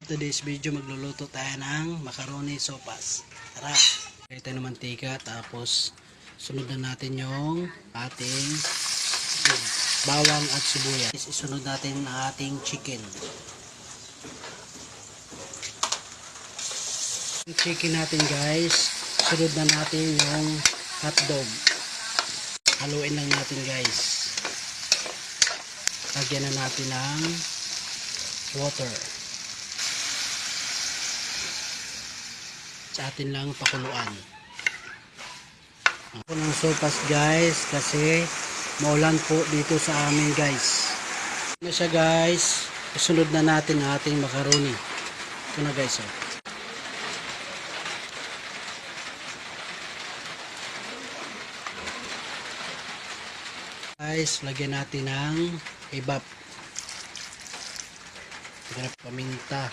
Today's video magluluto tayo ng macaroni sopas. Tara! Lagay tayo ng mantika, tapos sunod na natin yung ating bawang at sibuyas. Isunod natin ang ating chicken. Yung chicken natin guys, sunod na natin yung hotdog. Haluin lang natin guys. Lagyan na natin ng water. Sa atin lang pakuluan. Ako ng sopas guys kasi maulan po dito sa amin guys. Ano siya guys, isunod na natin ang ating macaroni. Ito na guys oh. Guys, lagyan natin ng ibap. Lagyan ng paminta.